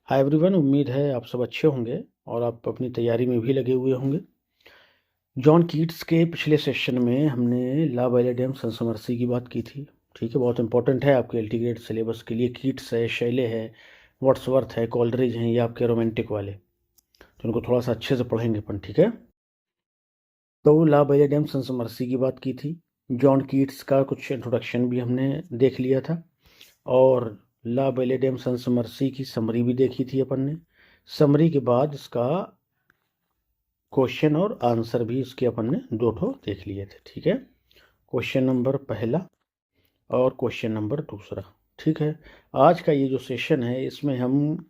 Hi everyone, उम्मीद है आप सब अच्छे होंगे और आप अपनी तैयारी में भी लगे हुए होंगे। जॉन कीट्स के पिछले सेशन में हमने ला बैलेडियम सनसमर्सी की बात की थी। ठीक है, बहुत इंपॉर्टेंट है आपके एल्टीग्रेड सिलेबस के लिए। कीट्स है, शैले है, वर्ड्सवर्थ है, कॉलरिज हैं, ये आपके रोमांटिक वाले, तो उनको थोड़ा सा अच्छे से पढ़ेंगे अपन। ठीक है, तो ला बैलेडियम सनसमर्सी की बात की थी। जॉन कीट्स का कुछ इंट्रोडक्शन भी हमने देख लिया था और ला बैलेडियम सनसमर्सी की समरी भी देखी थी अपन ने। समरी के बाद इसका क्वेश्चन और आंसर भी इसके अपन ने दो ठो देख लिए थे। ठीक है, क्वेश्चन नंबर पहला और क्वेश्चन नंबर दूसरा। ठीक है, आज का ये जो सेशन है इसमें हम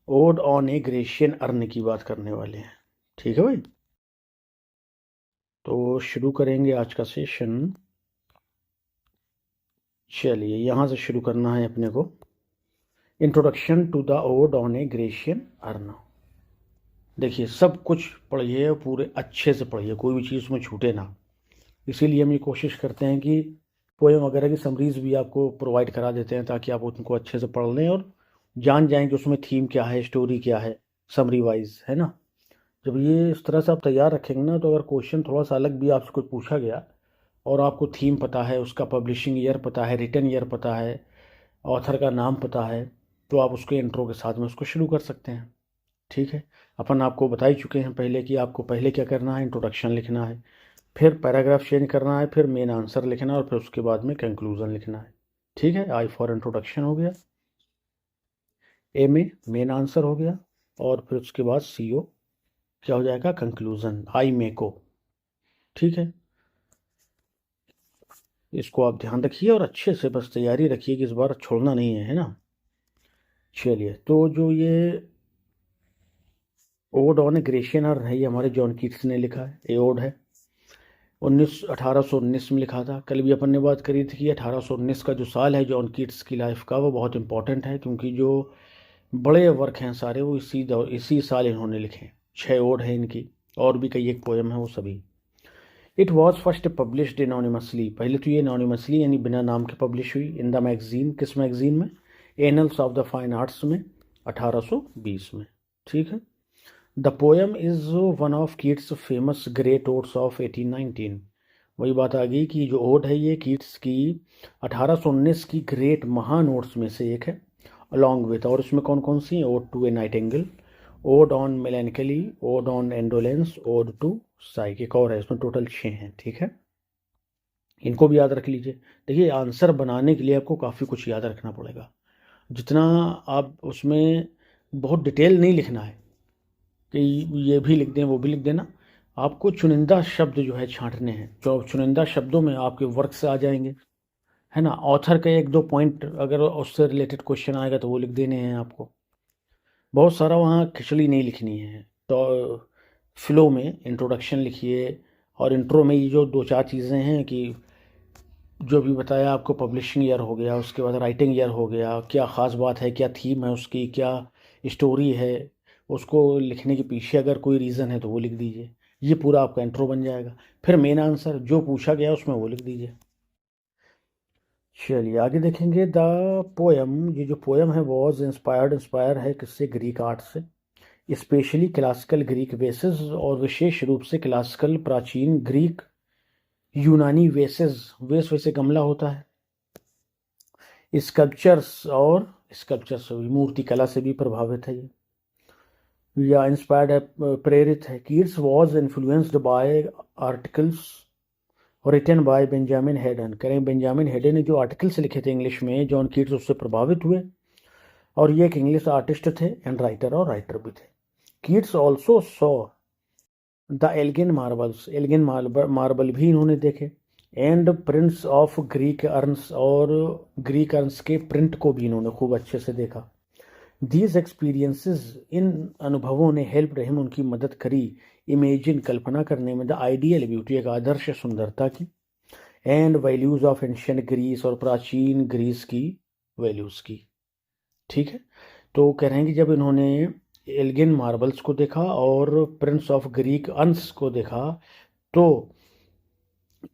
odd on a Grecian earn की बात करने वाले हैं। ठीक है भाई, तो शुरू करेंगे आज का सेशन। चलिए यहाँ से शुरू करना है अपने को। Introduction to the ode on a Grecian urn. देखिए, सब कुछ पढ़िए, पूरे अच्छे से पढ़िए, कोई भी चीज़ उसमें छूटे ना। इसीलिए हम ये कोशिश करते हैं कि पोएम वगैरह की समरीज भी आपको प्रोवाइड करा देते हैं ताकि आप उनको अच्छे से पढ़ लें और जान जाएं कि उसमें थीम क्या है, स्टोरी क्या है, समरी वाइज, है ना। जब ये इस तरह से आप तैयार रखेंगे ना, तो अगर क्वेश्चन थोड़ा सा अलग भी आपसे कुछ पूछा गया और आपको थीम पता है, उसका पब्लिशिंग ईयर पता है, रिटन ईयर पता है, ऑथर का नाम पता है, तो आप उसके इंट्रो के साथ में उसको शुरू कर सकते हैं। ठीक है, अपन आपको बता ही चुके हैं पहले कि आपको पहले क्या करना है, इंट्रोडक्शन लिखना है, फिर पैराग्राफ चेंज करना है, फिर मेन आंसर लिखना है और फिर उसके बाद में कंक्लूजन लिखना है। ठीक है, आई फॉर इंट्रोडक्शन हो गया, ए में मेन आंसर हो गया और फिर उसके बाद सी ओ क्या हो जाएगा, कंक्लूजन, आई में को। ठीक है, इसको आप ध्यान रखिए और अच्छे से बस तैयारी रखिए कि इस बार छोड़ना नहीं है ना। चलिए, तो जो ये ओड ऑन ग्रेशियन अर्न है, ये हमारे जॉन कीट्स ने लिखा है। ये ओड है 1819 में लिखा था। कल भी अपन ने बात करी थी कि 1819 का जो साल है जॉन कीट्स की लाइफ का, वो बहुत इंपॉर्टेंट है क्योंकि जो बड़े वर्क हैं सारे वो इसी साल इन्होंने लिखे। 6 ओड है इनकी और भी कई एक पोएम है, वो सभी। It was first published anonymously. पहले तो ये एनोनिमसली यानी बिना नाम के पब्लिश हुई इन द मैगजीन। किस मैगजीन में? Annuls of the fine arts में, 1820 में। ठीक है, the poem is one of Keats famous great odds of 1819। वही बात आ गई कि जो ओड है ये कीट्स की 1819 की ग्रेट महान ओड्स में से एक है, अलॉन्ग विथ, और इसमें कौन कौन सी हैं? Ode to a nightingale, ode on melancholy, ode on indolence, ode to Psyche, एक और है, इसमें टोटल 6 हैं। ठीक है, इनको भी याद रख लीजिए। देखिए, आंसर बनाने के लिए आपको काफ़ी कुछ याद रखना पड़ेगा। जितना आप उसमें बहुत डिटेल नहीं लिखना है कि ये भी लिख दें वो भी लिख देना। आपको चुनिंदा शब्द जो है छांटने हैं, जो चुनिंदा शब्दों में आपके वर्क से आ जाएंगे, है ना। ऑथर के एक दो पॉइंट अगर उससे रिलेटेड क्वेश्चन आएगा तो वो लिख देने हैं आपको। बहुत सारा वहाँ खिचड़ी नहीं लिखनी है। तो फ्लो में इंट्रोडक्शन लिखिए और इंट्रो में ये जो दो चार चीज़ें हैं कि जो भी बताया आपको, पब्लिशिंग ईयर हो गया, उसके बाद राइटिंग ईयर हो गया, क्या ख़ास बात है, क्या थीम है उसकी, क्या स्टोरी है, उसको लिखने के पीछे अगर कोई रीज़न है तो वो लिख दीजिए। ये पूरा आपका इंट्रो बन जाएगा। फिर मेन आंसर जो पूछा गया उसमें वो लिख दीजिए। चलिए आगे देखेंगे। द पोएम, ये जो पोएम है वॉज इंस्पायर है किससे? ग्रीक आर्ट से, स्पेशली क्लासिकल ग्रीक वेसेस, और विशेष रूप से क्लासिकल प्राचीन ग्रीक यूनानी वेसेस। वेस वैसे गमला होता है। स्कल्पचर्स, और स्कल्पचर्स से भी, मूर्ति कला से भी प्रभावित है ये, या इंस्पायर्ड है, प्रेरित है। Keats was influenced by articles written by Benjamin Haydon. करें, बेंजामिन हेडन ने जो आर्टिकल्स लिखे थे इंग्लिश में, जॉन कीट्स उससे प्रभावित हुए, और ये एक इंग्लिश आर्टिस्ट थे एंड राइटर, और राइटर भी थे। Keats also saw the Elgin marbles, Elgin marble भी इन्होंने देखे, and prints of Greek urns, और ग्रीक अर्न्स के प्रिंट को भी इन्होंने खूब अच्छे से देखा। दीज एक्सपीरियंसेस, इन अनुभवों ने हेल्प रहे, उनकी मदद करी, इमेजिन, कल्पना करने में, द आइडियल ब्यूटी, एक आदर्श सुंदरता की, and values of ancient Greece, और प्राचीन ग्रीस की वैल्यूज की। ठीक है, तो कह रहे हैं कि जब इन्होंने एल्गिन मार्बल्स को देखा और प्रिंस ऑफ ग्रीक अर्न्स को देखा, तो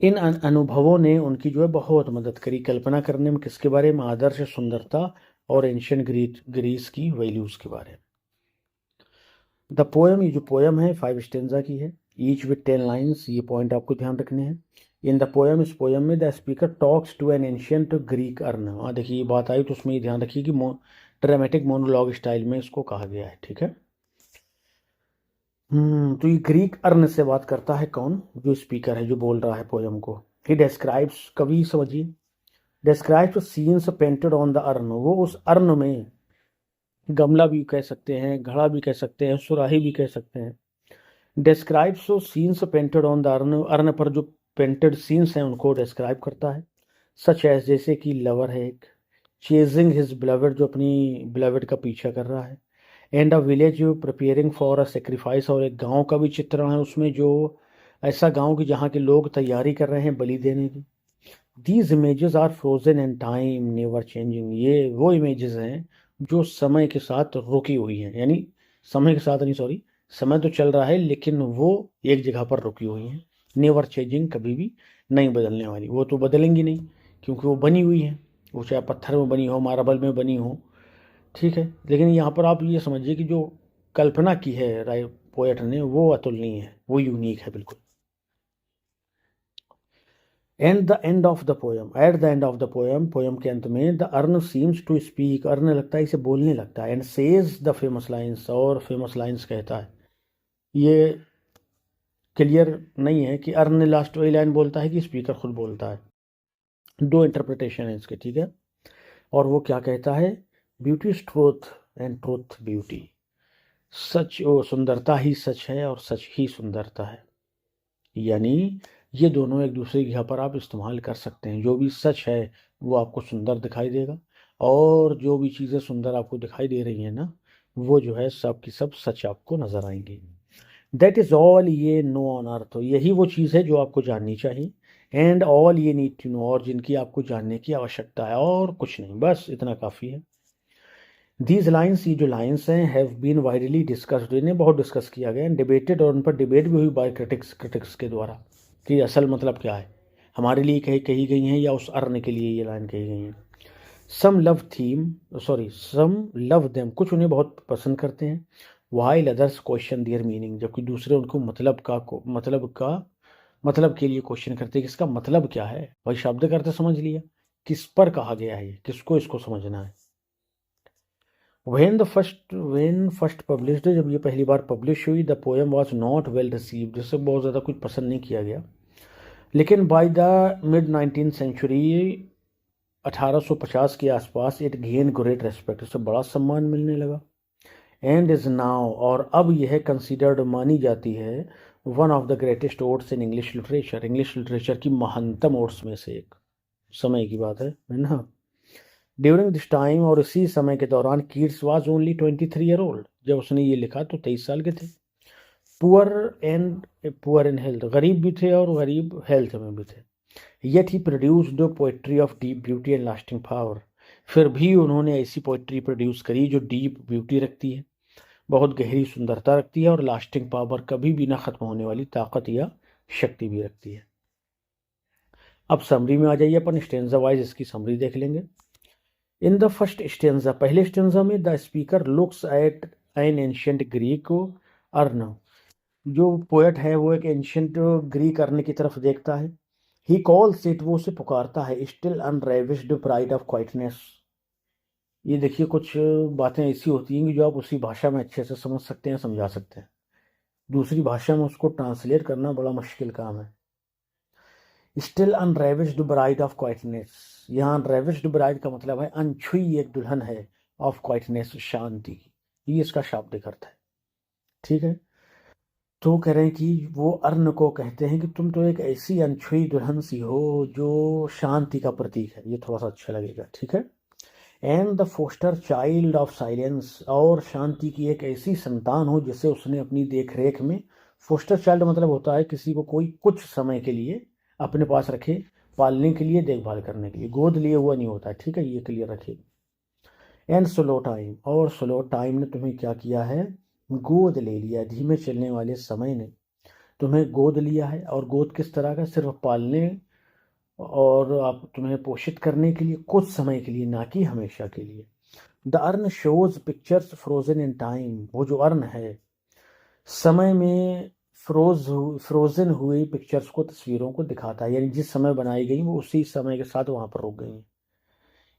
इन अनुभवों ने उनकी जो है बहुत मदद करी कल्पना करने में। किसके बारे में? आदर्श सुंदरता और एंशियंट ग्रीस की वैल्यूज़ के बारे में। द पोएम, ये जो पोएम है 5 स्टेंजा की है, ईच विद 10 लाइन्स, ये पॉइंट आपको ध्यान रखने हैं। इन द पोएम, इस पोएम में the speaker talks to an ancient Greek urn. हाँ देखिए, ये बात आई तो उसमें ये ध्यान रखिए कि ड्रामेटिक मोनोलॉग स्टाइल में इसको कहा गया है, ठीक है। तो ये ग्रीक अर्न से बात करता है कौन, जो स्पीकर है जो बोल रहा है पोएम को। ही डेस्क्राइब्स, कवि समझिए, describes scenes painted on the earn, वो उस अर्न में, गमला भी कह सकते हैं, घड़ा भी कह सकते हैं, सुराही भी कह सकते हैं। Describes scenes painted on the urn, urn पर जो पेंटेड सीन्स हैं उनको डिस्क्राइब करता है। सच एज, जैसे कि लवर है एक, चेजिंग हिज बिलवेड, जो अपनी बिलवेड का पीछा कर रहा है, and a village preparing for a sacrifice, और एक गांव का भी चित्रण है उसमें, जो ऐसा गांव की जहाँ के लोग तैयारी कर रहे हैं बलि देने की। These images are frozen and time never changing, ये वो इमेजेस हैं जो समय के साथ रुकी हुई हैं, यानी समय के साथ नहीं, सॉरी, समय तो चल रहा है लेकिन वो एक जगह पर रुकी हुई हैं। नेवर चेंजिंग, कभी भी नहीं बदलने वाली, वो तो बदलेंगी नहीं क्योंकि वो बनी हुई हैं, वो चाहे पत्थर में बनी हो, मार्बल में बनी हो, ठीक है। लेकिन यहाँ पर आप ये समझिए कि जो कल्पना की है राय पोएट ने, वो अतुलनीय है, वो यूनिक है बिल्कुल। And the end of the poem, at the end of the poem, poem के अंत में, the urn seems to speak, urn लगता है इसे बोलने लगता है, and says the famous lines, और फेमस लाइन्स कहता है। ये क्लियर नहीं है कि अर्न ने लास्ट वाली लाइन बोलता है कि स्पीकर खुद बोलता है, दो इंटरप्रिटेशन है इसके, ठीक है। और वो क्या कहता है, beauty is truth and truth beauty, सच ओ सुंदरता ही सच है और सच ही सुंदरता है, यानी ये दोनों एक दूसरे की यहाँ पर आप इस्तेमाल कर सकते हैं। जो भी सच है वो आपको सुंदर दिखाई देगा, और जो भी चीज़ें सुंदर आपको दिखाई दे रही हैं ना, वो जो है सब की सब सच आपको नजर आएंगी। दैट इज ऑल ये नो ऑन अर्थ, तो यही वो चीज़ है जो आपको जाननी चाहिए, and all ye need to know, और जिनकी आपको जानने की आवश्यकता है, और कुछ नहीं, बस इतना काफ़ी है। दीज लाइन्स, ये जो लाइन्स हैं, हैव बीन वाइडली डिस्कस्ड, इन्हें बहुत डिस्कस किया गया, एंड डिबेटेड, और उन पर डिबेट भी हुई बाय क्रिटिक्स के द्वारा कि असल मतलब क्या है, हमारे लिए कही गई हैं या उस अर्न के लिए ये लाइन कही गई हैं। सम लव देम, कुछ उन्हें बहुत पसंद करते हैं, while others question there meaning, जबकि दूसरे उनको मतलब के लिए क्वेश्चन करते हैं कि इसका मतलब क्या है। भाई शब्द करते समझ लिया, किस पर कहा गया है, किसको इसको समझना है। when first published, जब ये पहली बार पब्लिश हुई, the poem was not well received, जिससे बहुत ज़्यादा कुछ पसंद नहीं किया गया। लेकिन by the mid 19th century, 1850 के आसपास, इट गेन ग्रेट रेस्पेक्ट, इसे बड़ा सम्मान मिलने लगा। एंड इज नाउ, और अब यह कंसिडर्ड, मानी जाती है, one of the greatest odds in English literature की महानतम ओड्स में से एक। समय की बात है ना। ड्यूरिंग दिस टाइम, और इसी समय के दौरान, Keats was only 23 year old, जब उसने ये लिखा तो 23 साल के थे। पुअर इन हेल्थ, गरीब भी थे और गरीब हेल्थ में भी थे। Yet he produced poetry of deep beauty and lasting power, फिर भी उन्होंने ऐसी पोइट्री प्रोड्यूस करी जो डीप ब्यूटी रखती है, बहुत गहरी सुंदरता रखती है, और लास्टिंग पावर, कभी भी ना खत्म होने वाली ताकत या शक्ति भी रखती है। अब समरी में आ जाइए, अपन स्टेंजा वाइज इसकी समरी देख लेंगे। इन द फर्स्ट स्टेंजा, पहले स्टेंजा में, the speaker looks at N ancient Greek earn, जो पोएट है वो एक एंशियंट ग्रीक अर्न की तरफ देखता है। ही कॉल्स इट, वो उसे पुकारता है, still unravished pride of quietness. ये देखिए, कुछ बातें ऐसी होती हैं कि जो आप उसी भाषा में अच्छे से समझ सकते हैं, समझा सकते हैं, दूसरी भाषा में उसको ट्रांसलेट करना बड़ा मुश्किल काम है। Still unravished bride of quietness, यहाँ अनरेविश्ड ब्राइड का मतलब है अनछुई एक दुल्हन है, ऑफ क्वाइटनेस शांति की, ये इसका शाब्दिक अर्थ है, ठीक है। तो कह रहे हैं कि वो अर्न को कहते हैं कि तुम तो एक ऐसी अनछुई दुल्हन सी हो जो शांति का प्रतीक है, ये थोड़ा सा अच्छा लगेगा, ठीक है। And the foster child of silence, और शांति की एक ऐसी संतान हो जिसे उसने अपनी देख रेख में, फोस्टर चाइल्ड मतलब होता है किसी को कोई कुछ समय के लिए अपने पास रखे, पालने के लिए, देखभाल करने के लिए, गोद लिए हुआ नहीं होता है, ठीक है, ये क्लियर रखे। एंड स्लो टाइम, और स्लो टाइम ने तुम्हें क्या किया है, गोद ले लिया, धीमे चलने वाले समय ने तुम्हें गोद लिया है। और गोद किस तरह का, सिर्फ पालने और आप तुम्हें पोषित करने के लिए, कुछ समय के लिए, ना कि हमेशा के लिए। The earn shows pictures frozen in time, वो जो अर्न है समय में फ्रोजन हुई पिक्चर्स को, तस्वीरों को दिखाता है, यानी जिस समय बनाई गई वो उसी समय के साथ वहां पर रुक गई हैं।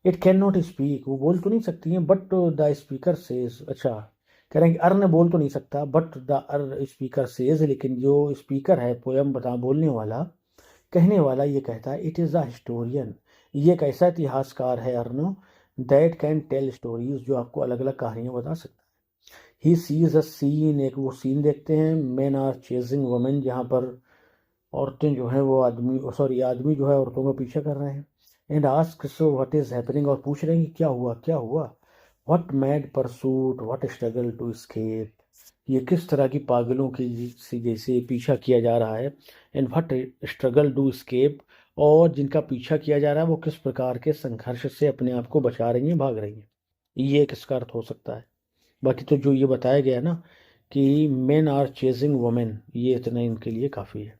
इट कैन नॉट स्पीक, वो बोल तो नहीं सकती हैं, बट द स्पीकर सेज, अच्छा कह रहे हैं कि अर्न बोल तो नहीं सकता, बट द स्पीकर सेज, लेकिन जो स्पीकर है, पोयम बता बोलने वाला, कहने वाला, ये कहता है इट इज़ अ हिस्टोरियन, ये एक ऐसा इतिहासकार है अर्नो, दैट कैन टेल स्टोरीज, जो आपको अलग अलग कहानियां बता सकता है। ही सीज अ सीन, एक वो सीन देखते हैं, मेन आर चेजिंग वुमेन, जहाँ पर औरतें जो हैं वो आदमी जो है औरतों का पीछा कर रहे हैं। And ask so what is happening, और पूछ रहे हैं कि क्या हुआ क्या हुआ। What mad pursuit, what struggle to escape, ये किस तरह की पागलों की सी जैसे पीछा किया जा रहा है। And what struggle to escape, और जिनका पीछा किया जा रहा है वो किस प्रकार के संघर्ष से अपने आप को बचा रही हैं, भाग रही हैं। ये एक इसका अर्थ हो सकता है। बाकी तो जो ये बताया गया ना कि मेन आर चेजिंग वुमेन, ये इतना इनके लिए काफ़ी है।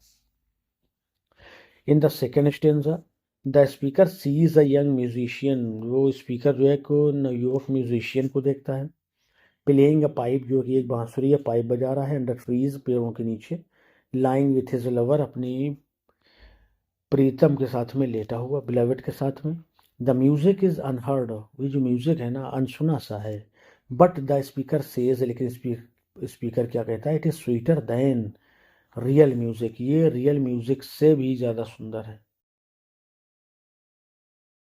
In the second stanza, the speaker sees a young musician, वो स्पीकर जो है को युवक म्यूजिशियन को देखता है, प्लेइंग अ पाइप, जो कि एक बांसुरी या पाइप बजा रहा है, अंडर ट्रीज, पेड़ों के नीचे, लाइंग विथ हिज लवर, अपनी प्रीतम के साथ में लेटा हुआ, बिलवेड के साथ में। द म्यूजिक इज अनहर्ड, ये जो म्यूजिक है ना अनसुना सा है, बट द स्पीकर सेज, लेकिन स्पीकर क्या कहता है, it is sweeter than real music, ये रियल म्यूजिक से भी ज़्यादा सुंदर है।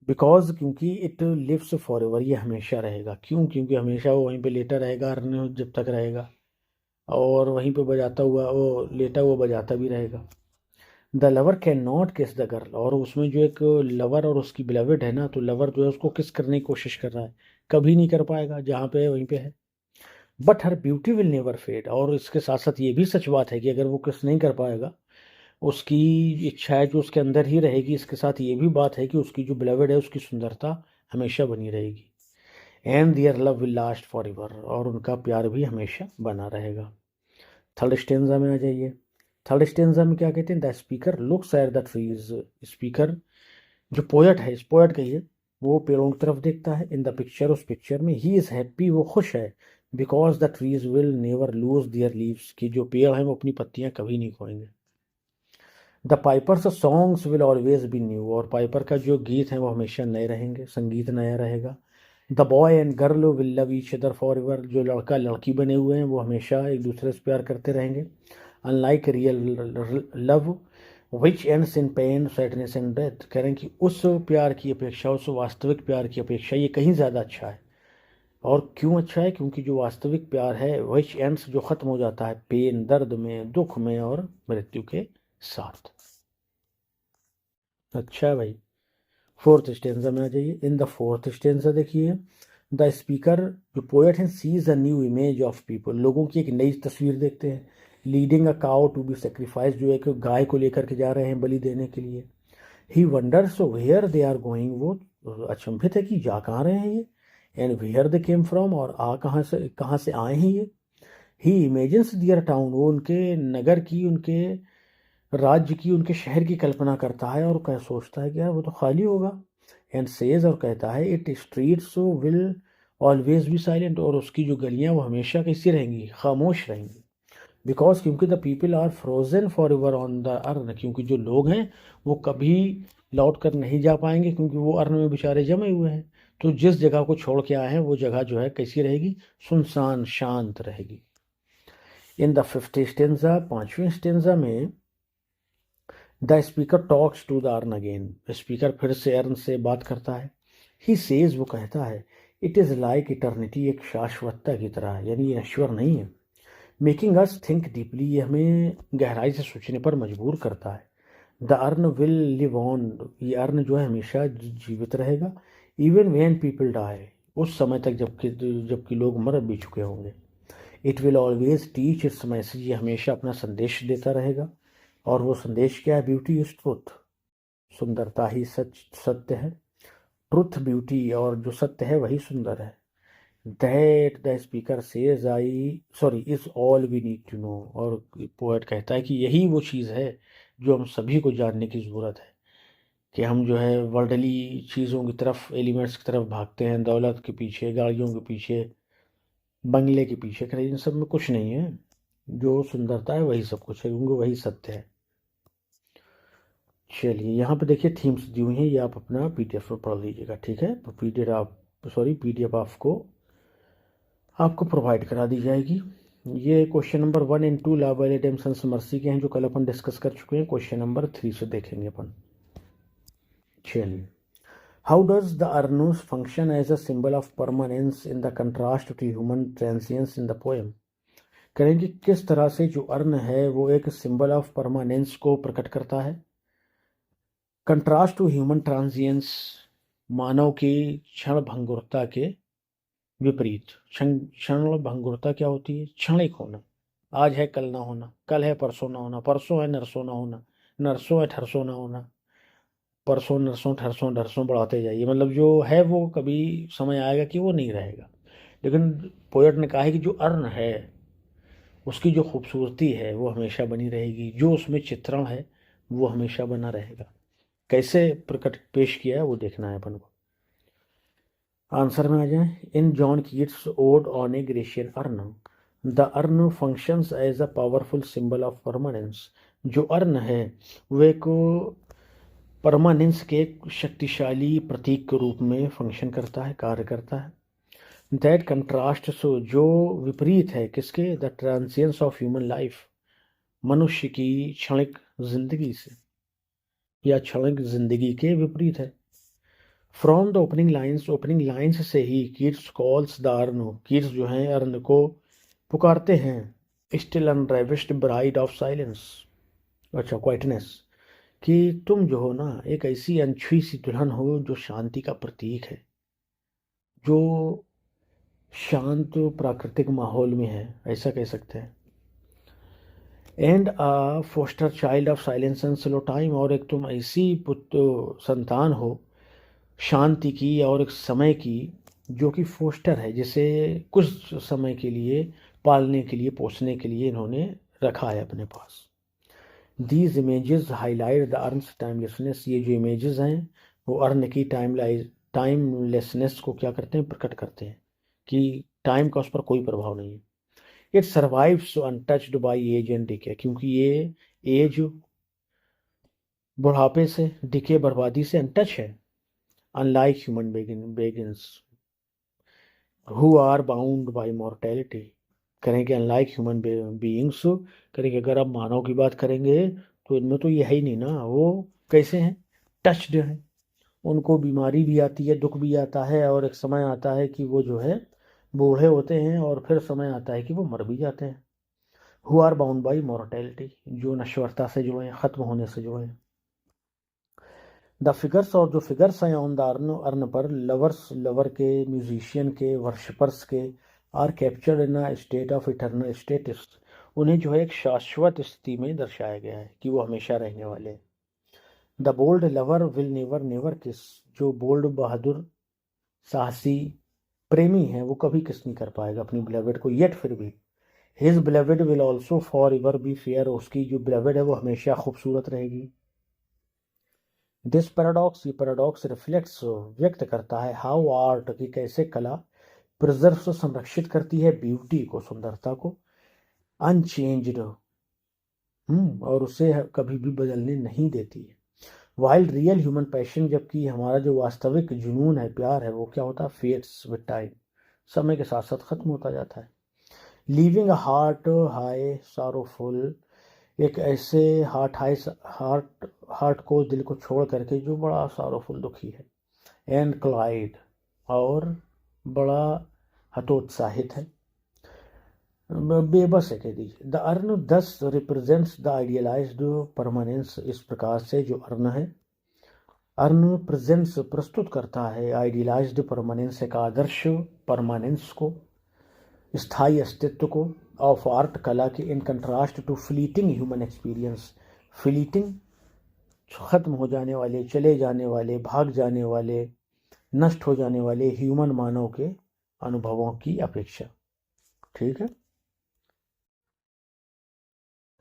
बिकॉज क्योंकि इट लिव्स फॉर एवर, ये हमेशा रहेगा। क्यों? क्योंकि हमेशा वो वहीं पे लेटा रहेगा, अर्न जब तक रहेगा, और वहीं पे बजाता हुआ, वो लेटा हुआ बजाता भी रहेगा। द लवर कैन नॉट किस द गर्ल, और उसमें जो एक लवर और उसकी बिलवेड है ना, तो लवर जो है उसको किस करने की कोशिश कर रहा है, कभी नहीं कर पाएगा, जहाँ पे है वहीं पे है। But her beauty will never fade, और इसके साथ साथ ये भी सच बात है कि अगर वो किस नहीं कर पाएगा, उसकी इच्छा है जो उसके अंदर ही रहेगी। इसके साथ ये भी बात है कि उसकी जो बिलवेड है उसकी सुंदरता हमेशा बनी रहेगी। And their love will last forever, और उनका प्यार भी हमेशा बना रहेगा। थर्ड स्टेंजा में आ जाइए। थर्ड स्टेंजा में क्या कहते हैं, the speaker looks at the trees, speaker जो पोएट है, इस पोएट कहिए, वो पेड़ों की तरफ देखता है। इन द पिक्चर, उस पिक्चर में, ही इज हैप्पी, वो खुश है, because the trees will never lose their leaves, कि जो पेड़ हैं वो अपनी पत्तियां कभी नहीं खोएंगे। The piper's songs will always be new, और पाइपर का जो गीत है वो हमेशा नए रहेंगे, संगीत नया रहेगा। The boy and girl will love each other for ever, जो लड़का लड़की बने हुए हैं वो हमेशा एक दूसरे से प्यार करते रहेंगे। Unlike real love which ends in pen, sadness and death, कह रहे हैं कि उस प्यार की अपेक्षा, उस वास्तविक प्यार की अपेक्षा ये कहीं ज़्यादा अच्छा है। और क्यों अच्छा है? क्योंकि जो वास्तविक प्यार है, विच एंड्स, जो ख़त्म हो जाता है, पेन, दर्द में, दुख में और मृत्यु के साथ। अच्छा भाई, फोर्थ स्टेंजा में आ जाइए। इन द फोर्थ स्टेंजा देखिए, द स्पीकर जो पोएट है, sees a new image of people, लोगों की एक नई तस्वीर देखते हैं। Leading a cow to be sacrifice, जो एक गाय को लेकर के जा रहे हैं बलि देने के लिए। He wonders where they are going, वो अचंभित है कि जा कहाँ रहे हैं ये। And where they came from, और आ कहाँ से आए हैं ये। ही इमेजिन्स दियर टाउन, वो उनके नगर की, उनके राज्य की, उनके शहर की कल्पना करता है, और कह सोचता है कि यार वो तो खाली होगा। एंड सेज, और कहता है, it streets will always B silent, और उसकी जो गलियां वो हमेशा कैसी रहेंगी, खामोश रहेंगी। बिकॉज क्योंकि the people are frozen forever on the urn, क्योंकि जो लोग हैं वो कभी लौट कर नहीं जा पाएंगे, क्योंकि वो अर्न में बेचारे जमे हुए हैं। तो जिस जगह को छोड़ के आए हैं वो जगह जो है कैसी रहेगी, सुनसान शांत रहेगी। इन द फिफ्थ स्टेंजा, पांचवें स्टेंजा में, the speaker talks to the urn again, speaker फिर से अर्न से बात करता है। ही सेज, वो कहता है, इट इज़ लाइक इटर्निटी, एक शाश्वतता की तरह, यानी ये नश्वर नहीं है। मेकिंग अस थिंक डीपली, ये हमें गहराई से सोचने पर मजबूर करता है। The urn will live on, ये अर्न जो है हमेशा जीवित रहेगा। इवन व्हेन पीपल डाई, उस समय तक जबकि लोग मर भी चुके होंगे। It will always teach it's message, ये हमेशा अपना संदेश देता रहेगा। और वो संदेश क्या है? ब्यूटी इज ट्रुथ, सुंदरता ही सत्य है। ट्रुथ ब्यूटी, और जो सत्य है वही सुंदर है। That the speaker says is all we need to know, और पोएट कहता है कि यही वो चीज़ है जो हम सभी को जानने की ज़रूरत है। कि हम जो है वर्ल्डली चीज़ों की तरफ, एलिमेंट्स की तरफ भागते हैं, दौलत के पीछे, गाड़ियों के पीछे, बंगले के पीछे। खैर इन सब में कुछ नहीं है, जो सुंदरता है वही सब कुछ है, क्योंकि वही सत्य है। चलिए यहाँ पे देखिए थीम्स दी हुई हैं, ये आप अपना पीडीएफ में पढ़ लीजिएगा, ठीक है। तो पीडीएफ आपको प्रोवाइड करा दी जाएगी। ये क्वेश्चन नंबर 1 एंड 2 लाबल एडम्सन्स मर्सी के हैं, जो कल अपन डिस्कस कर चुके हैं। क्वेश्चन नंबर 3 से देखेंगे अपन। चलिए, how does the urn's function as a symbol of permanence in the contrast to human transience in the poem. करेंगे किस तरह से जो अर्ण है वो एक सिंबल ऑफ परमानेंस को प्रकट करता है, कंट्रास्ट टू ह्यूमन ट्रांसियंस, मानव की क्षण भंगुरता के विपरीत। क्षण भंगुरता क्या होती है? क्षणिक होना, आज है कल ना होना, कल है परसों ना होना, परसों है नरसों ना होना, नरसों है ठरसों ना होना, परसों नरसों ठरसों ढरसों बढ़ाते जाइए। मतलब जो है वो कभी समय आएगा कि वो नहीं रहेगा। लेकिन पोएट ने कहा है कि जो अर्ण है उसकी जो खूबसूरती है वो हमेशा बनी रहेगी, जो उसमें चित्रण है वो हमेशा बना रहेगा। कैसे प्रकट पेश किया है वो देखना है अपन को। आंसर में आ जाए। In John Keats ode on a Grecian urn, the urn functions as a powerful symbol of permanence. जो अर्न है वो एक परमानेंस के शक्तिशाली प्रतीक के रूप में फंक्शन करता है, कार्य करता है। दैट कंट्रास्ट, सो जो विपरीत है किसके? The trances of human life, मनुष्य की क्षणिक जिंदगी से, या क्षणिक जिंदगी के विपरीत है। फ्रॉम द ओपनिंग लाइन्स से ही Keats calls the urn, Keats जो है अर्न को पुकारते हैं, still unravished bride of silence, अच्छा क्वाइटनेस, कि तुम जो हो ना एक ऐसी अनछुई सी दुल्हन हो जो शांति का प्रतीक है, जो शांत प्राकृतिक माहौल में है, ऐसा कह सकते हैं। And a foster child of silence and slow time, और एक तुम ऐसी पुत्र संतान हो शांति की और एक समय की, जो कि फोस्टर है, जिसे कुछ समय के लिए पालने के लिए, पोसने के लिए इन्होंने रखा है अपने पास। These images highlight the urn's timelessness, ये जो इमेजेस हैं वो अर्न की टाइमलेसनेस को क्या करते हैं? प्रकट करते हैं, कि टाइम का उस पर कोई प्रभाव नहीं है। It survives untouched by age and decay, क्योंकि ये एज, बुढ़ापे से, डिके, बर्बादी से अनटच है। Unlike human beings who are bound by mortality, करेंगे अनलाइक ह्यूमन बीइंग्स, करेंगे अगर आप मानव की बात करेंगे तो इनमें तो ये है ही नहीं ना। वो कैसे हैं? टच्ड हैं, उनको बीमारी भी आती है, दुख भी आता है, और एक समय आता है कि वो जो है बूढ़े होते हैं, और फिर समय आता है कि वो मर भी जाते हैं। Who are bound by mortality, जो नश्वरता से जुड़े हैं, खत्म होने से जुड़े हैं। द फिगर्स, और जो फिगर्स हैं ऑन द अर्न, अर्न पर, लवर्स, लवर के, म्यूजिशियन के, वर्शिपर्स के, are captured in a state of eternal status, उन्हें जो है एक शाश्वत स्थिति में दर्शाया गया है कि वो हमेशा रहने वाले हैं। The bold lover will never never kiss, जो बोल्ड बहादुर साहसी प्रेमी है वो कभी किस नहीं कर पाएगा अपनी बिलवेड को, येट फिर भी his beloved will also for ever be fair, उसकी जो बिलवेड है वो हमेशा खूबसूरत रहेगी। दिस पैराडॉक्स, ये पैराडॉक्स रिफ्लेक्ट्स, व्यक्त करता है, हाउ आर्ट, की कैसे कला, प्रिजर्व, संरक्षित करती है, ब्यूटी को, सुंदरता को, अनचेंज्ड, और उसे कभी भी बदलने नहीं देती है। वाइल्ड रियल ह्यूमन पैशन, जबकि हमारा जो वास्तविक जुनून है, प्यार है, वो क्या होता है? फेड्स विद टाइम, समय के साथ साथ खत्म होता जाता है। लीविंग अ हार्ट हाई सारोफुल, एक ऐसे हार्ट को, दिल को छोड़ करके, जो बड़ा सारोफुल, दुखी है। एंड क्लाइड, और बड़ा हतोत्साहित है, बेबस है कह दीजिए। द अर्न दस रिप्रेजेंट्स द आइडियलाइज्ड परमानेंस, इस प्रकार से जो अर्न है, अर्न प्रेजेंट्स, प्रस्तुत करता है, आइडियलाइज्ड परमानेंस, एक आदर्श परमानेंस को, स्थायी अस्तित्व को, ऑफ आर्ट, कला के, in contrast to fleeting human experience, fleeting, खत्म हो जाने वाले, चले जाने वाले, भाग जाने वाले, नष्ट हो जाने वाले ह्यूमन, मानव के अनुभवों की अपेक्षा। ठीक है।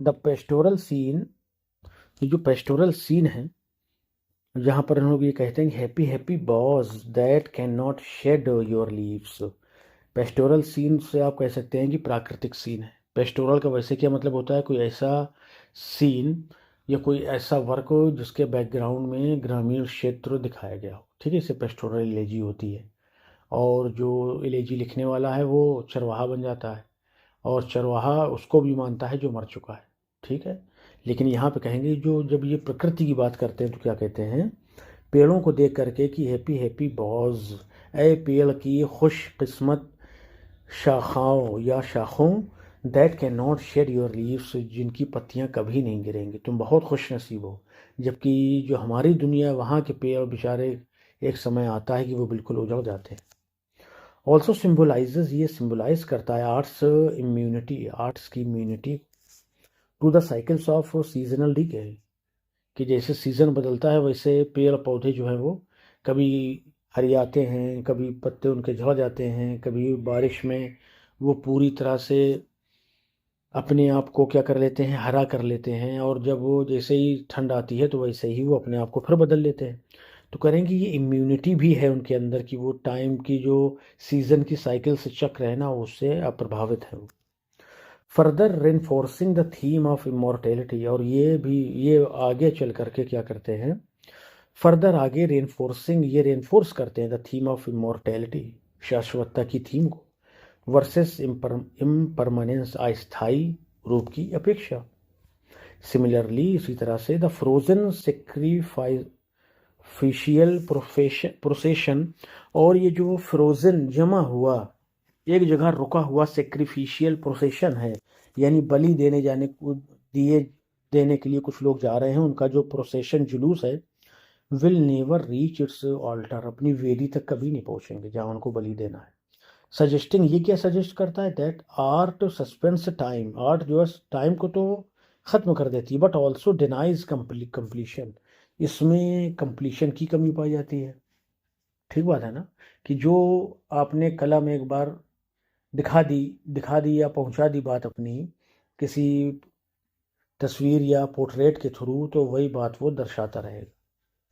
द पेस्टोरल सीन, ये जो पेस्टोरल सीन है, जहाँ पर हम लोग ये कहते हैं happy happy boughs that can not shed your leaves. Pastoral scene से आप कह सकते हैं कि प्राकृतिक सीन है। पेस्टोरल का वैसे क्या मतलब होता है, कोई ऐसा सीन या कोई ऐसा वर्क हो जिसके बैकग्राउंड में ग्रामीण क्षेत्र दिखाया गया हो, ठीक है, इसे पेस्टोरल इलेजी होती है। और जो इलेजी लिखने वाला है वो चरवाहा बन जाता है, और चरवाहा उसको भी मानता है जो मर चुका है, ठीक है। लेकिन यहाँ पे कहेंगे जो जब ये प्रकृति की बात करते हैं तो क्या कहते हैं, पेड़ों को देख करके कि हैप्पी हैप्पी बॉज, ए पेड़ की खुश किस्मत शाखाओं या शाखों, that can not shed your leaves, जिनकी पत्तियां कभी नहीं गिरेंगी, तुम बहुत खुश नसीब हो। जबकि जो हमारी दुनिया, वहाँ के पेड़ बेचारे एक समय आता है कि वो बिल्कुल उजड़ जाते हैं। ऑल्सो सिम्बोलाइजेज, ये सिम्बोलाइज करता है आर्ट्स इम्यूनिटी, आर्ट्स की immunity to the cycles of seasonal decay, कि जैसे सीज़न बदलता है वैसे पेड़ पौधे जो हैं वो कभी हरियाते हैं, कभी पत्ते उनके झड़ जाते हैं, कभी बारिश में वो पूरी तरह से अपने आप को क्या कर लेते हैं, हरा कर लेते हैं, और जब वो जैसे ही ठंड आती है तो वैसे ही वो अपने आप को फिर बदल लेते हैं। तो करेंगे ये इम्यूनिटी भी है उनके अंदर कि वो टाइम की जो सीज़न की साइकिल से चक्र है ना, उससे अप्रभावित है वो। Further reinforcing the theme of immortality, और ये भी ये आगे चल करके क्या करते हैं, फर्दर आगे रेनफोर्सिंग, ये रेनफोर्स करते हैं द थीम ऑफ इमोर्टेलिटी, शाश्वतता की थीम को, वर्सेस इम्परमानेंस, अस्थायी रूप की अपेक्षा। सिमिलरली इसी तरह से द फ्रोजन सेक्रीफाइशियल प्रोसेशन, और ये जो फ्रोजन जमा हुआ एक जगह रुका हुआ सेक्रीफिशियल प्रोसेशन है, यानी बलि देने जाने को दिए देने के लिए कुछ लोग जा रहे हैं, उनका जो प्रोसेशन जुलूस है, will never reach its altar, अपनी वेदी तक कभी नहीं पहुंचेंगे जहाँ उनको बलि देना है। सजेस्टिंग, ये क्या सजेस्ट करता है, that art suspense time, art जो है टाइम को तो ख़त्म कर देती है, बट ऑल्सो डिनाइज कंप्लीशन, इसमें कंप्लीशन की कमी पाई जाती है। ठीक बात है ना, कि जो आपने कला में एक बार दिखा दी या पहुंचा दी बात अपनी किसी तस्वीर या पोर्ट्रेट के थ्रू, तो वही बात वो दर्शाता रहेगा,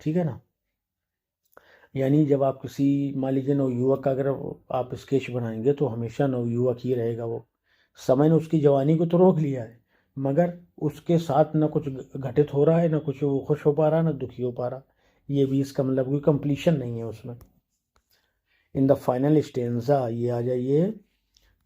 ठीक है ना। यानी जब आप किसी, मान लीजिए नवयुवक का अगर आप स्केच बनाएंगे तो हमेशा नवयुवक ही रहेगा वो। समय ने उसकी जवानी को तो रोक लिया है, मगर उसके साथ न कुछ घटित हो रहा है, न कुछ वो खुश हो पा रहा, न दुखी हो पा रहा। ये भी इसका मतलब कोई कंप्लीशन नहीं है उसमें। इन द फाइनल स्टेंजा, ये आ जाइए,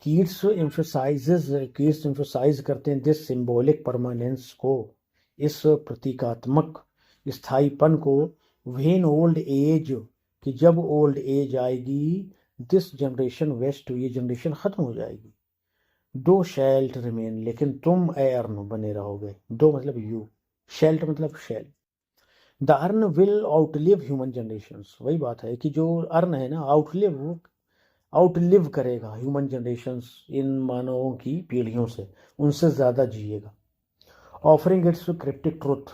कीट्स एम्फसाइज करते हैं दिस सिंबॉलिक परमानेंस को, इस प्रतीकात्मक स्थायीपन को, व्हेन ओल्ड एज, कि जब ओल्ड एज आएगी, दिस जनरेशन वेस्ट, ये जनरेशन खत्म हो जाएगी, दो शैल्ट रिमेन, लेकिन तुम ए अर्न बने रहोगे, दो मतलब यू, शैल्ट मतलब shall, the urn will outlive human generations, वही बात है कि जो अर्न है ना, आउटलिव करेगा ह्यूमन जनरेशंस, इन मानवों की पीढ़ियों से उनसे ज़्यादा जिएगा। ऑफरिंग इट्स क्रिप्टिक ट्रुथ,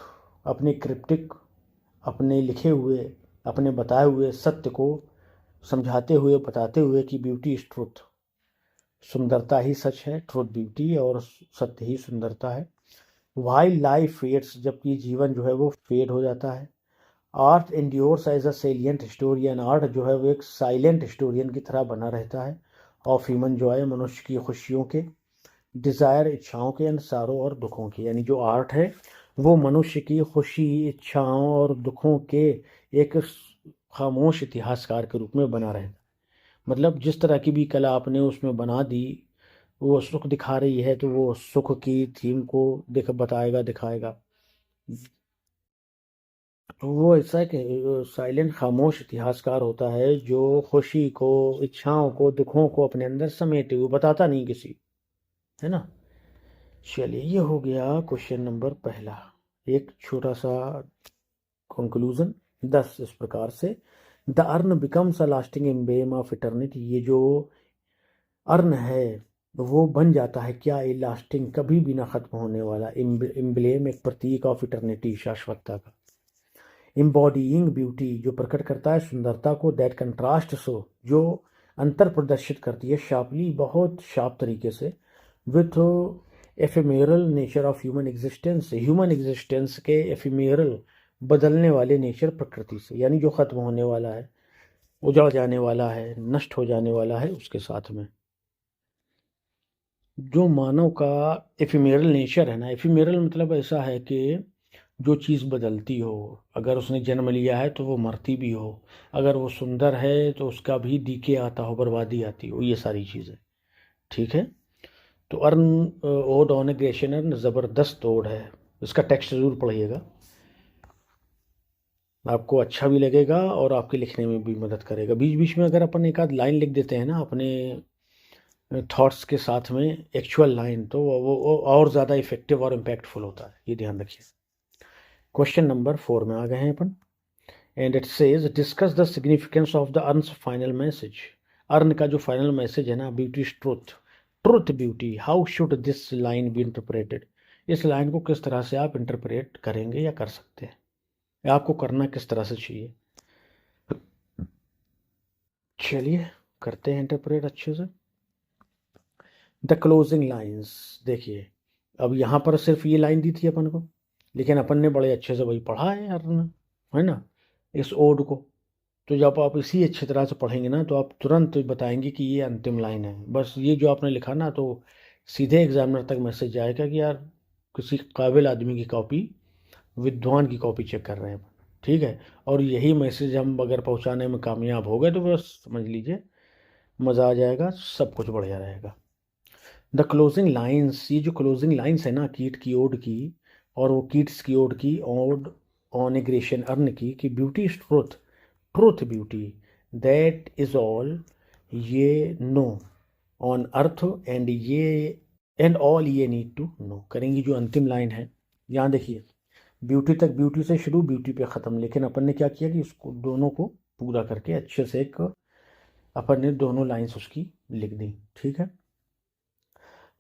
अपने लिखे हुए, अपने बताए हुए सत्य को समझाते हुए, बताते हुए कि ब्यूटी इज ट्रुथ, सुंदरता ही सच है, ट्रुथ ब्यूटी, और सत्य ही सुंदरता है। वाइल्ड लाइफ फेड्स, जबकि जीवन जो है वो फेड हो जाता है। Art endures as a salient historian, art जो है वो एक साइलेंट हिस्टोरियन की तरह बना रहता है ऑफ ह्यूमन जॉय, मनुष्य की खुशियों के, डिज़ायर इच्छाओं के, अंसारों और दुखों के, यानी जो आर्ट है वो मनुष्य की खुशी, इच्छाओं और दुखों के एक खामोश इतिहासकार के रूप में बना रहता है। मतलब जिस तरह की भी कला आपने उसमें बना दी, वो सुख दिखा रही है तो वो सुख की थीम को बताएगा, दिखाएगा। तो वो ऐसा एक साइलेंट खामोश इतिहासकार होता है जो खुशी को, इच्छाओं को, दुखों को अपने अंदर समेटे हुए बताता नहीं किसी, है ना। चलिए, ये हो गया क्वेश्चन नंबर पहला, एक छोटा सा कंक्लूजन 10 इस प्रकार से, the earn becomes a lasting emblem of eternity, ये जो अर्न है वो बन जाता है क्या, ए लास्टिंग, कभी भी ना खत्म होने वाला, एम्ब्लेम एक प्रतीक ऑफ इटर्निटी, शाश्वतता का। एम्बॉडीइंग ब्यूटी, जो प्रकट करता है सुंदरता को, दैट कंट्रास्ट सो, जो अंतर प्रदर्शित करती है शार्पली, बहुत शार्प तरीके से, with ephemeral nature of human existence, human existence के एफेमेरल बदलने वाले नेचर प्रकृति से, यानी जो ख़त्म होने वाला है, उजड़ जाने वाला है, नष्ट हो जाने वाला है, उसके साथ में जो मानव का एफिमेरल नेचर है ना, एफिमेरल मतलब ऐसा है कि जो चीज़ बदलती हो, अगर उसने जन्म लिया है तो वो मरती भी हो, अगर वो सुंदर है तो उसका भी डीके आता हो, बर्बादी आती हो, ये सारी चीज़ें। ठीक है, तो earn odd on A Grecian earn ज़बरदस्त ओड है, इसका टेक्स्ट ज़रूर पढ़िएगा, आपको अच्छा भी लगेगा और आपके लिखने में भी मदद करेगा। बीच बीच में अगर अपन एक आध लाइन लिख देते हैं ना अपने थॉट्स के साथ में, एक्चुअल लाइन, तो वो और ज़्यादा इफेक्टिव और इम्पैक्टफुल होता है, ये ध्यान रखिए। क्वेश्चन नंबर 4 में आ गए हैं अपन, and it says discuss the significance of the urn's final message. Urn का जो फाइनल मैसेज है ना, beauty is truth, truth beauty, how should this line be interpreted. इस लाइन को किस तरह से आप इंटरप्रेट करेंगे या कर सकते हैं, या आपको करना किस तरह से चाहिए। चलिए करते हैं इंटरप्रेट अच्छे से। द क्लोजिंग लाइन्स, देखिए अब यहाँ पर सिर्फ ये लाइन दी थी अपन को, लेकिन अपन ने बड़े अच्छे से वही पढ़ा है यार, है ना, इस ओड को। तो जब आप इसी अच्छी तरह से पढ़ेंगे ना तो आप तुरंत बताएंगे कि ये अंतिम लाइन है। बस ये जो आपने लिखा ना, तो सीधे एग्जामिनर तक मैसेज जाएगा कि यार किसी काबिल आदमी की कॉपी, विद्वान की कॉपी चेक कर रहे हैं अपन। ठीक है, और यही मैसेज हम अगर पहुंचाने में कामयाब हो गए तो बस समझ लीजिए मज़ा आ जाएगा, सब कुछ बढ़िया रहेगा। द क्लोजिंग लाइन्स, ये जो क्लोजिंग लाइन्स है ना कीट की ओड की, और वो कीट्स की ओड की, odd on A Grecian earn की, कि beauty is truth, truth beauty, that is all ये नो ऑन अर्थ एंड ये and all ye need to no करेंगी। जो अंतिम लाइन है यहाँ देखिए, ब्यूटी तक, ब्यूटी से शुरू, ब्यूटी पे ख़त्म, लेकिन अपन ने क्या किया कि इसको दोनों को पूरा करके अच्छे से एक अपन ने दोनों लाइन्स उसकी लिख दी। ठीक है,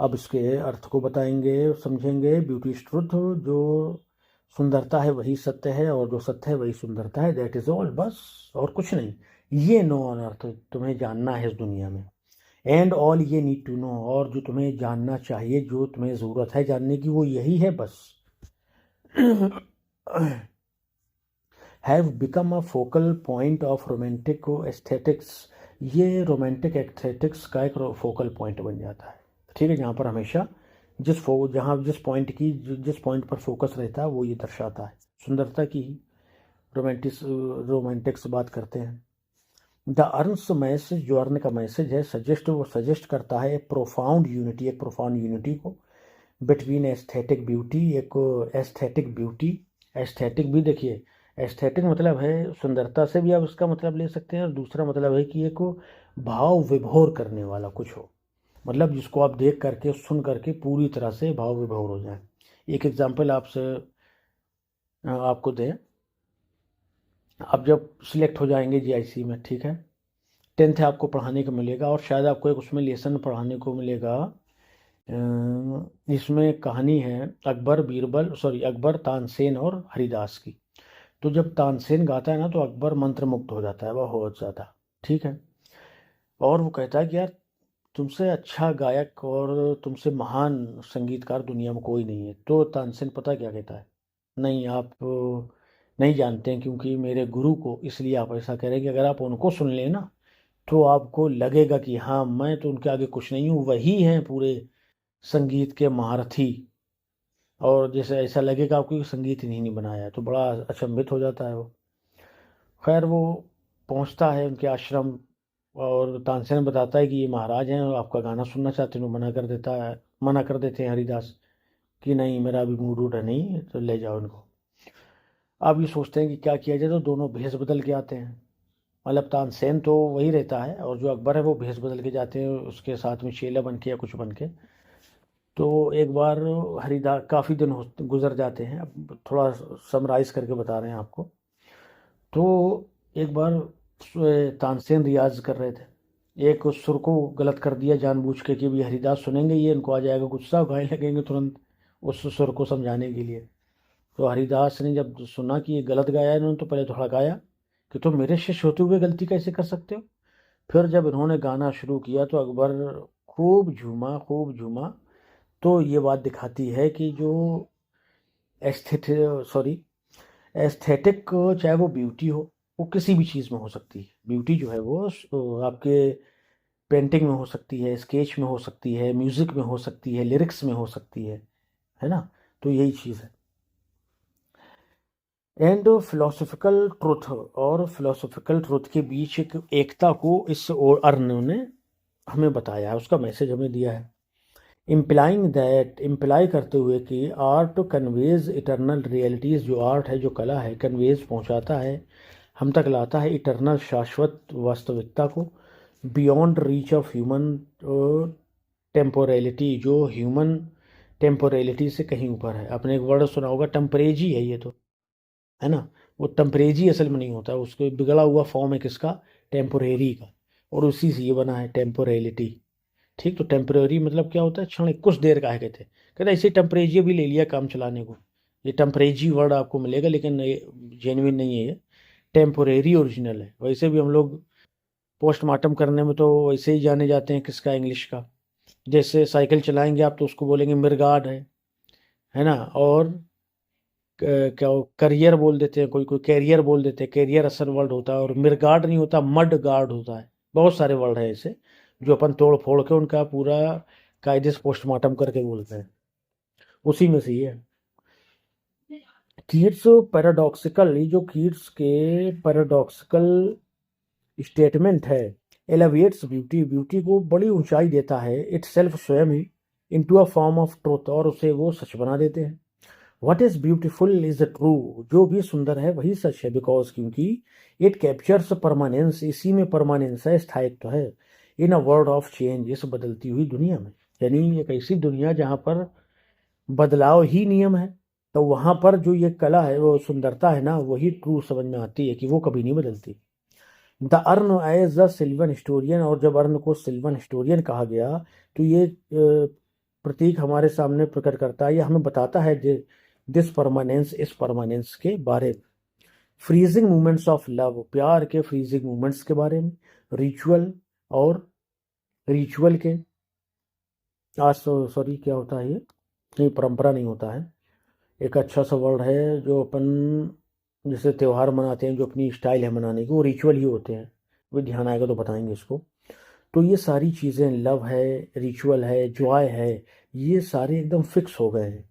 अब इसके अर्थ को बताएंगे, समझेंगे। ब्यूटी इज ट्रुथ, जो सुंदरता है वही सत्य है, और जो सत्य है वही सुंदरता है, दैट इज ऑल, बस और कुछ नहीं। ये नो ऑन अर्थ, तुम्हें जानना है इस दुनिया में, and all ye need to know, और जो तुम्हें जानना चाहिए, जो तुम्हें ज़रूरत है जानने की, वो यही है बस। Have become a focal point of romantic aesthetics, ये रोमांटिक एस्थेटिक्स का एक फोकल पॉइंट बन जाता है। ठीक है, जहाँ पर हमेशा जिस पॉइंट पर फोकस रहता है वो ये दर्शाता है, सुंदरता की रोमांटिक्स बात करते हैं। द अर्न्स मैसेज, जो अर्न का मैसेज है, वो सजेस्ट करता है प्रोफाउंड यूनिटी, एक प्रोफाउंड यूनिटी को बिटवीन एस्थेटिक ब्यूटी, एक एस्थेटिक ब्यूटी। एस्थेटिक भी देखिए, एस्थेटिक मतलब है सुंदरता से भी आप इसका मतलब ले सकते हैं, और दूसरा मतलब है कि एक भाव विभोर करने वाला कुछ हो, मतलब जिसको आप देख करके सुन करके पूरी तरह से भाव विभोर हो जाए। एक एग्जांपल आपको दें, आप जब सिलेक्ट हो जाएंगे जीआईसी में, ठीक है, 10th आपको पढ़ाने को मिलेगा, और शायद आपको एक उसमें लेसन पढ़ाने को मिलेगा, इसमें कहानी है अकबर, तानसेन और हरिदास की। तो जब तानसेन गाता है ना तो अकबर मंत्रमुग्ध हो जाता है बहुत ज़्यादा। ठीक है, और वो कहता है कि यार तुमसे अच्छा गायक और तुमसे महान संगीतकार दुनिया में कोई नहीं है। तो तानसेन पता क्या कहता है, नहीं आप नहीं जानते हैं, क्योंकि मेरे गुरु को, इसलिए आप ऐसा कह रहे हैं कि अगर आप उनको सुन लें ना तो आपको लगेगा कि हाँ मैं तो उनके आगे कुछ नहीं हूँ, वही हैं पूरे संगीत के महारथी, और जैसे ऐसा लगेगा आपको कि संगीत इन्हीं ने बनाया है। तो बड़ा अचंभित हो जाता है वो। खैर वो पहुंचता है उनके आश्रम, और तानसेन बताता है कि ये महाराज हैं और आपका गाना सुनना चाहते हैं। वो मना कर देते हैं हरिदास कि नहीं मेरा अभी मूड उड़ नहीं, तो ले जाओ इनको। अब ये सोचते हैं कि क्या किया जाए, तो दोनों भेष बदल के आते हैं। मतलब तानसेन तो वही रहता है, और जो अकबर है वो भेष बदल के जाते हैं उसके साथ में, चेला बन के या कुछ बन के। तो एक बार हरिदास, काफ़ी दिन गुजर जाते हैं, अब थोड़ा समराइज करके बता रहे हैं आपको। तो एक बार तानसेन रियाज कर रहे थे, एक उस सुर को गलत कर दिया जानबूझ के कि भी हरिदास सुनेंगे ये, इनको आ जाएगा गुस्सा, गाने लगेंगे तुरंत उस सुर को समझाने के लिए। तो हरिदास ने जब सुना कि ये गलत गाया है इन्होंने, तो पहले थोड़ा गाया कि तुम मेरे शिष्य होते हुए गलती कैसे कर सकते हो। फिर जब इन्होंने गाना शुरू किया तो अकबर खूब झूमा। तो ये बात दिखाती है कि जो एस्थेट सॉरी एस्थेटिक चाहे वो ब्यूटी हो, वो किसी भी चीज़ में हो सकती है। ब्यूटी जो है वो आपके पेंटिंग में हो सकती है, स्केच में हो सकती है, म्यूज़िक में हो सकती है, लिरिक्स में हो सकती है ना? तो यही चीज़ है। एंड फिलोसॉफिकल ट्रुथ, और फिलोसॉफिकल ट्रुथ के बीच एक एकता को इस अर्न ने हमें बताया है, उसका मैसेज हमें दिया है। इम्प्लाइंग दैट, इम्प्लाई करते हुए कि आर्ट कन्वेज इटरनल रियलिटीज़, जो आर्ट है, जो कला है, कन्वेज पहुंचाता है, हम तक लाता है इटरनल शाश्वत वास्तविकता को, बियॉन्ड रीच ऑफ ह्यूमन टेम्पोरेलिटी, जो ह्यूमन टेम्पोरेलिटी से कहीं ऊपर है। आपने एक वर्ड सुना होगा, टेम्परेजी है ये तो, है ना? वो टेम्परेजी असल में नहीं होता, उसको बिगड़ा हुआ फॉर्म है किसका? टेम्पोरेरी का, और उसी से ये बना है टेम्पोरेलिटी। ठीक, तो टेम्परेरी मतलब क्या होता है? क्षणिक, कुछ देर का है, कहते ऐसे टेम्परेजी भी ले लिया काम चलाने को। ये टेम्परेजी वर्ड आपको मिलेगा, लेकिन जेन्युइन नहीं है ये, टेम्पोरेरी ओरिजिनल है। वैसे भी हम लोग पोस्टमार्टम करने में तो वैसे ही जाने जाते हैं किसका? इंग्लिश का। जैसे साइकिल चलाएंगे आप तो उसको बोलेंगे मिरगार्ड है ना? और क्या करियर बोल देते हैं, कोई कोई कैरियर बोल देते हैं, कैरियर असल वर्ड होता है, और मिरगार्ड नहीं होता, मड गार्ड होता है। बहुत सारे वर्ड है ऐसे जो अपन तोड़ फोड़ के उनका पूरा कायदे से पोस्टमार्टम करके बोलते हैं, उसी में से ही है। कीट्स पैराडॉक्सिकल, ये जो कीट्स के पैराडॉक्सिकल स्टेटमेंट है, एलिवेट्स ब्यूटी, ब्यूटी को बड़ी ऊंचाई देता है, इट सेल्फ, स्वयं ही, into a form of truth, और उसे वो सच बना देते हैं। What is beautiful is true, जो भी सुंदर है वही सच है, बिकॉज, क्योंकि इट कैप्चर्स परमानेंस, इसी में परमानेंस है, स्थायित्व है, इन अ वर्ल्ड ऑफ चेंज, इस बदलती हुई दुनिया में। यानी एक ऐसी दुनिया जहाँ पर बदलाव ही नियम है, तो वहाँ पर जो ये कला है, वो सुंदरता है ना, वही ट्रू समझ में आती है कि वो कभी नहीं बदलती। The urn as the sylvan historian, और जब अर्न को सिल्वन हिस्टोरियन कहा गया तो ये प्रतीक हमारे सामने प्रकट करता है, ये हमें बताता है दिस परमानेंस, इस परमानेंस के बारे में। फ्रीजिंग मूवमेंट्स ऑफ लव, प्यार के फ्रीजिंग मूवमेंट्स के बारे में। रिचुअल, और रिचुअल के, आज सॉरी क्या होता है ये, नहीं परंपरा नहीं होता है, एक अच्छा सा वर्ड है जो अपन जैसे त्यौहार मनाते हैं, जो अपनी स्टाइल है मनाने की, वो रिचुअल ही होते हैं। वो ध्यान आएगा तो बताएंगे इसको। तो ये सारी चीज़ें, लव है, रिचुअल है, जॉय है, ये सारे एकदम फिक्स हो गए हैं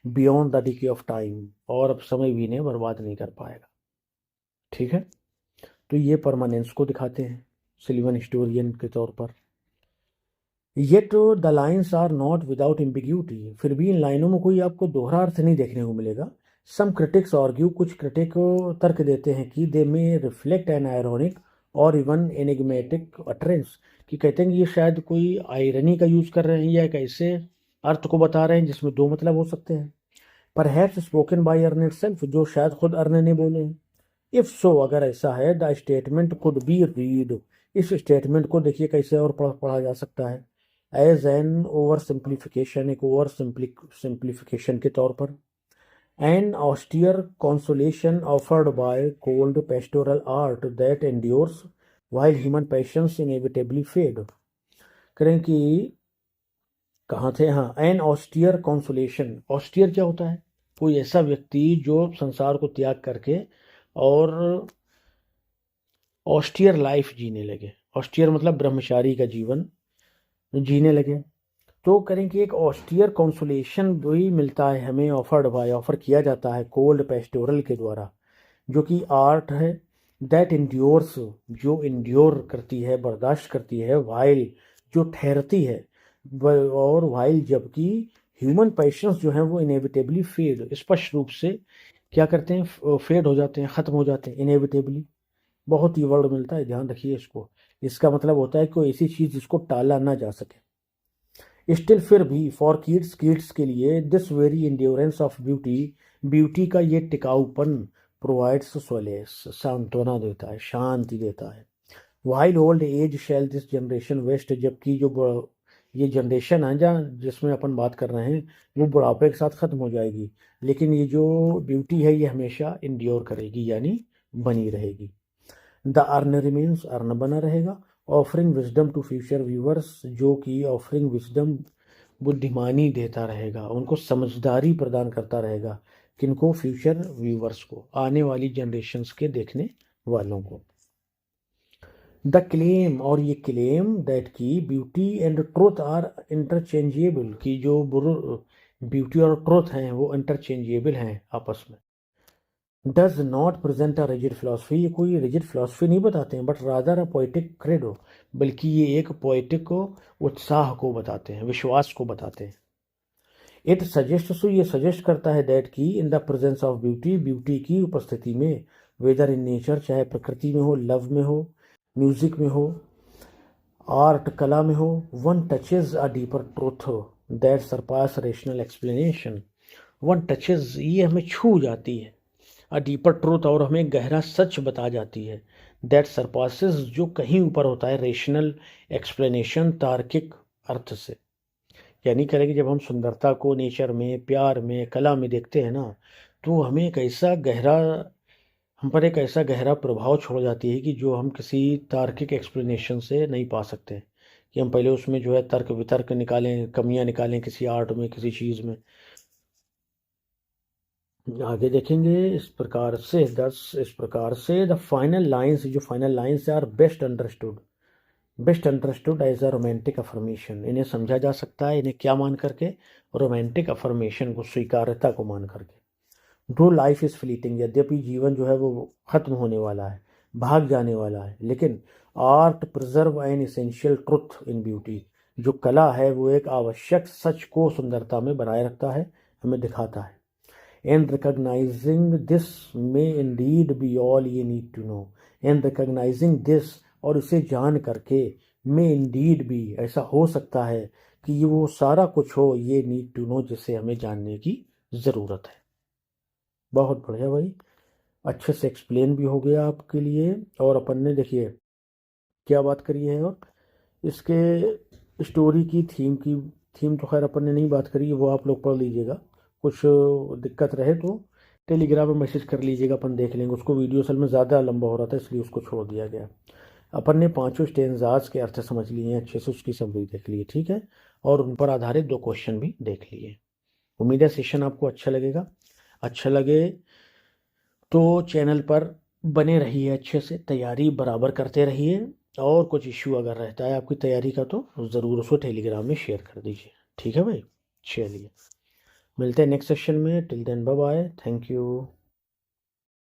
beyond the decay of time, और अब समय भी इन्हें बर्बाद नहीं कर पाएगा। ठीक है, तो ये परमानेंस को दिखाते हैं सिल्वन हिस्टोरियन के तौर पर। Yet the lines are not without ambiguity, फिर भी इन लाइनों में कोई आपको दोहरा अर्थ नहीं देखने को मिलेगा। सम क्रिटिक्स आर्ग्यू, कुछ क्रिटिक तर्क देते हैं कि दे में रिफ्लेक्ट एन आयरॉनिक और इवन एनिग्मेटिक अटरेंस, कि कहते हैं कि ये शायद कोई आयरनी का यूज कर रहे हैं या एक ऐसे अर्थ को बता रहे हैं जिसमें दो मतलब हो सकते हैं। Perhaps spoken by earn itself, जो शायद खुद अर्न ने बोले हैं। इफ सो, अगर ऐसा है, the statement could be read, इस स्टेटमेंट को देखिए कैसे और पढ़ा जा सकता है, एज एन ओवर सिंप्लीफिकेशन, एक ओवर सिंप्लीफिकेशन के तौर पर। An austere consolation offered by cold pastoral art that endures while human passions inevitably fade. करें कि कहाँ थे, हाँ, एन ऑस्टियर कंसोलेशन, ऑस्टियर क्या होता है? कोई ऐसा व्यक्ति जो संसार को त्याग करके और ऑस्टियर लाइफ जीने लगे। ऑस्टियर मतलब ब्रह्मचारी का जीवन जीने लगे। तो करें कि एक ऑस्टियर कंसोलेशन भी मिलता है हमें, ऑफर्ड बाय, ऑफर किया जाता है कोल्ड पेस्टोरल के द्वारा, जो कि आर्ट है, दैट इंड्योर्स, जो इंड्योर करती है, बर्दाश्त करती है, वाइल, जो ठहरती है, और वाइल, जबकि ह्यूमन पैशंस जो हैं वो इनेविटेबली फेड, स्पष्ट रूप से क्या करते हैं? फेड हो जाते हैं, ख़त्म हो जाते हैं, इनेविटेबली। बहुत ही वर्ड मिलता है, ध्यान रखिए इसको। इसका मतलब होता है कोई ऐसी चीज़ जिसको टाला ना जा सके। स्टिल, फिर भी, फॉर किड्स, किड्स के लिए, this very endurance of beauty, beauty का ये टिकाऊपन, प्रोवाइड्स सोलेस, सांत्वना देता है, शांति देता है। While old age shall this generation waste, जबकि जो ये जनरेशन है जहाँ जिसमें अपन बात कर रहे हैं, वो बुढ़ापे के साथ ख़त्म हो जाएगी, लेकिन ये जो ब्यूटी है ये हमेशा इंड्योर करेगी, यानी बनी रहेगी। द अर्न रिमेन्स, अर्न बना रहेगा। Offering wisdom to future viewers, जो कि ऑफरिंग विजडम, बुद्धिमानी देता रहेगा, उनको समझदारी प्रदान करता रहेगा किनको? फ्यूचर व्यूवर्स को, आने वाली जनरेशन्स के देखने वालों को। द क्लेम, और ये क्लेम दैट की beauty and truth are interchangeable, की जो ब्यूटी और ट्रुथ हैं वो इंटरचेंजेबल हैं आपस में। Does not present a rigid philosophy, ये कोई रिजिड फिलोसफी नहीं बताते हैं, but rather a poetic credo, बल्कि ये एक पोइटिक को, उत्साह को बताते हैं, विश्वास को बताते हैं। इट सजेस्ट, सो ये सजेस्ट करता है दैट की in the presence of beauty, beauty की उपस्थिति में, वेदर इन नेचर, चाहे प्रकृति में हो, लव में हो, म्यूजिक में हो, आर्ट कला में हो, one touches a deeper truth that surpasses rational explanation. One touches, ये हमें छू जाती है, अ डीपर ट्रूथ, और हमें गहरा सच बता जाती है, दैट सरपासेस, जो कहीं ऊपर होता है, रेशनल एक्सप्लेनेशन, तार्किक अर्थ से। यानी करें कि जब हम सुंदरता को नेचर में, प्यार में, कला में देखते हैं ना, तो हमें एक ऐसा गहरा, हम पर एक ऐसा गहरा प्रभाव छोड़ जाती है कि जो हम किसी तार्किक एक्सप्लेनेशन से नहीं पा सकते, कि हम पहले उसमें जो है तर्क वितर्क निकालें, कमियां निकालें किसी आर्ट में, किसी चीज़ में। आगे देखेंगे इस प्रकार से, द फाइनल लाइंस, जो final lines are best understood as a romantic affirmation, इन्हें समझा जा सकता है, इन्हें क्या मान करके? रोमांटिक अफर्मेशन को, स्वीकार्यता को मान करके। दो लाइफ इज फ्लीटिंग, यद्यपि जीवन जो है वो खत्म होने वाला है, भाग जाने वाला है, लेकिन art preserve N essential truth इन ब्यूटी, जो कला है वो एक आवश्यक सच को सुंदरता में बनाए रखता है, हमें दिखाता है। And recognising this may indeed be all ye need to know, and recognising this, और इसे जान करके, मे इंडीड बी, ऐसा हो सकता है कि ये वो सारा कुछ हो, ये नीड टू नो, जिसे हमें जानने की ज़रूरत है। बहुत बढ़िया भाई, अच्छे से एक्सप्लेन भी हो गया आपके लिए। और अपन ने देखिए क्या बात करी है, और इसके स्टोरी की थीम तो खैर अपन ने नहीं बात करी, वो आप लोग पढ़ लीजिएगा। कुछ दिक्कत रहे तो टेलीग्राम में मैसेज कर लीजिएगा, अपन देख लेंगे उसको। वीडियो असल में ज़्यादा लंबा हो रहा था, इसलिए उसको छोड़ दिया गया। अपन ने पांचों स्टेंजाज के अर्थ समझ लिए हैं अच्छे से, उसकी समरी देख ली, ठीक है, और उन पर आधारित 2 क्वेश्चन भी देख लिए। उम्मीद है सेशन आपको अच्छा लगेगा। अच्छा लगे तो चैनल पर बने रहिए, अच्छे से तैयारी बराबर करते रहिए, और कुछ इश्यू अगर रहता है आपकी तैयारी का तो ज़रूर उसको टेलीग्राम में शेयर कर दीजिए, ठीक है भाई। चलिए मिलते हैं नेक्स्ट सेशन में, till then bye bye, thank you.